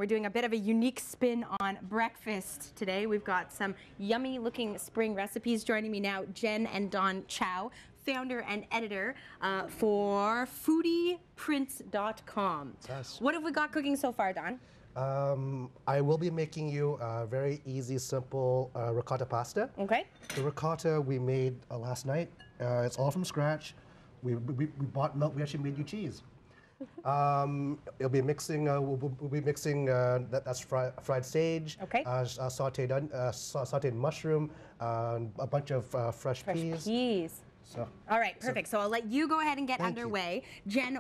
We're doing a bit of a unique spin on breakfast today. We've got some yummy looking spring recipes. Joining me now, Jenn and Don Chow, founder and editor for foodieprints.com. Yes. What have we got cooking so far, Don? I will be making you a very easy, simple ricotta pasta. Okay. The ricotta we made last night. It's all from scratch. We bought milk. We actually made you cheese. We'll be mixing. We'll be mixing. That's fried sage. Okay. Sautéed mushroom. A bunch of fresh peas. So, all right, perfect. So I'll let you go ahead and get underway. Jenn,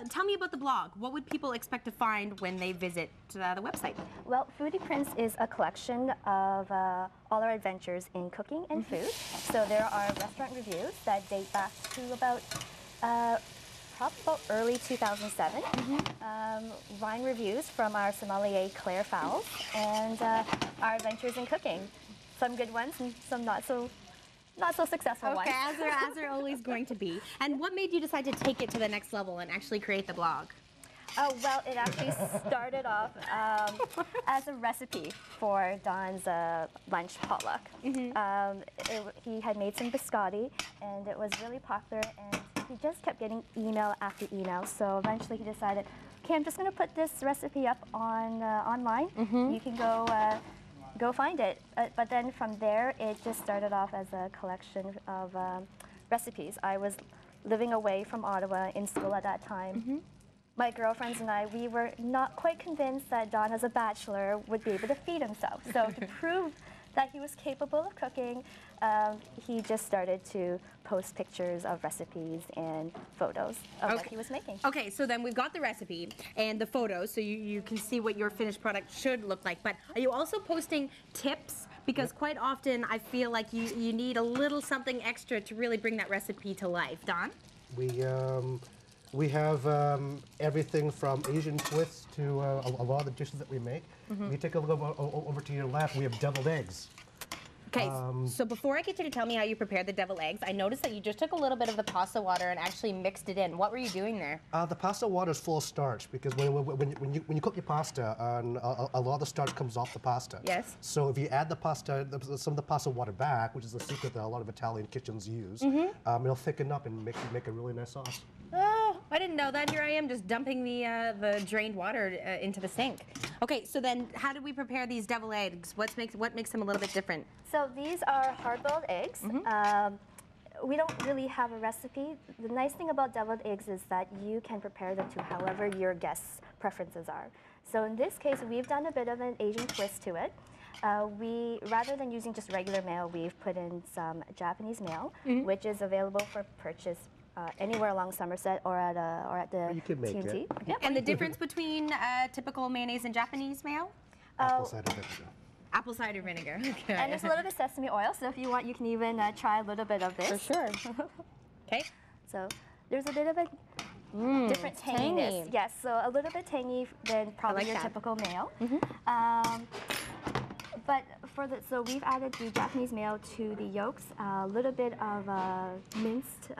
tell me about the blog. What would people expect to find when they visit the website? Well, Foodie Prints is a collection of all our adventures in cooking and food. So there are restaurant reviews that date back to about early 2007. Wine reviews from our sommelier Claire Fowles, and our adventures in cooking. Some good ones and some not so successful ones. Okay, as they're always going to be. And what made you decide to take it to the next level and actually create the blog? Oh, well, it actually started off as a recipe for Don's lunch potluck. He had made some biscotti, and it was really popular, and he just kept getting email after email. So eventually he decided, okay, I'm just going to put this recipe up on online. You can go find it. But then from there, it just started off as a collection of recipes. I was living away from Ottawa in school at that time. My girlfriends and I, we were not quite convinced that Don, as a bachelor, would be able to feed himself. So to prove that he was capable of cooking, he just started to post pictures of recipes and photos of what he was making. Okay, so then we've got the recipe and the photos, so you can see what your finished product should look like. But are you also posting tips? Because quite often I feel like you need a little something extra to really bring that recipe to life. Don? We have everything from Asian twists to a lot of the dishes that we make. You take a look over to your left, we have deviled eggs. Okay, so before I get you to tell me how you prepared the deviled eggs, I noticed that you just took a little bit of the pasta water and actually mixed it in. What were you doing there? The pasta water is full of starch because when you cook your pasta, a lot of the starch comes off the pasta. Yes. So if you add the pasta, some of the pasta water back, which is a secret that a lot of Italian kitchens use, it'll thicken up and make a really nice sauce. Oh, I didn't know that. Here I am just dumping the drained water into the sink. Okay, so then how do we prepare these deviled eggs? What makes them a little bit different? So these are hard-boiled eggs. We don't really have a recipe. The nice thing about deviled eggs is that you can prepare them to however your guests' preferences are. So in this case, we've done a bit of an Asian twist to it. Rather than using just regular mayo, we've put in some Japanese mayo, which is available for purchase anywhere along Somerset or at the TNT. Yep. And the difference between typical mayonnaise and Japanese mayo? Apple cider vinegar. Apple cider vinegar. Okay. And there's a little bit of sesame oil, so if you want, you can even try a little bit of this. For sure. Okay. So there's a bit of a different tanginess. Yes, so a little bit tangy than probably your typical mayo. But so we've added the Japanese mayo to the yolks, a little bit of minced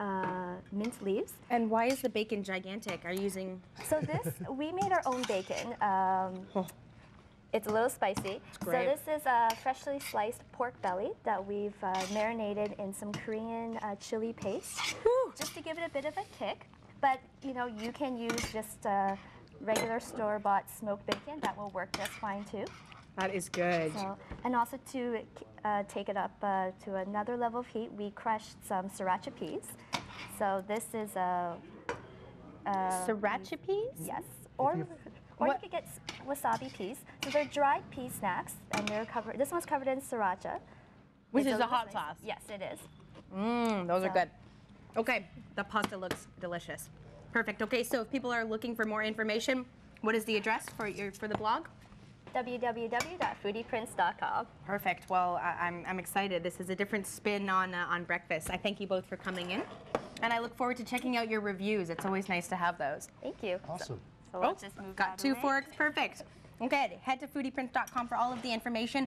leaves. And why is the bacon gigantic? Are you using? So we made our own bacon. It's a little spicy. So this is a freshly sliced pork belly that we've marinated in some Korean chili paste, just to give it a bit of a kick. But you can use just regular store-bought smoked bacon. That will work just fine too. That is good. So, and also to take it up to another level of heat, we crushed some sriracha peas. So this is sriracha peas? Yes. Or you could get wasabi peas. So they're dried pea snacks, and they're covered. This one's covered in sriracha, which is a hot sauce. Yes, it is. Those are good. Okay, the pasta looks delicious. Perfect. Okay, so if people are looking for more information, what is the address for the blog? www.foodieprints.com. Perfect. Well, I'm excited. This is a different spin on breakfast. I thank you both for coming in, and I look forward to checking out your reviews. It's always nice to have those. Thank you. Awesome. So let's just move got 2 forks. Perfect. Okay, head to foodieprints.com for all of the information.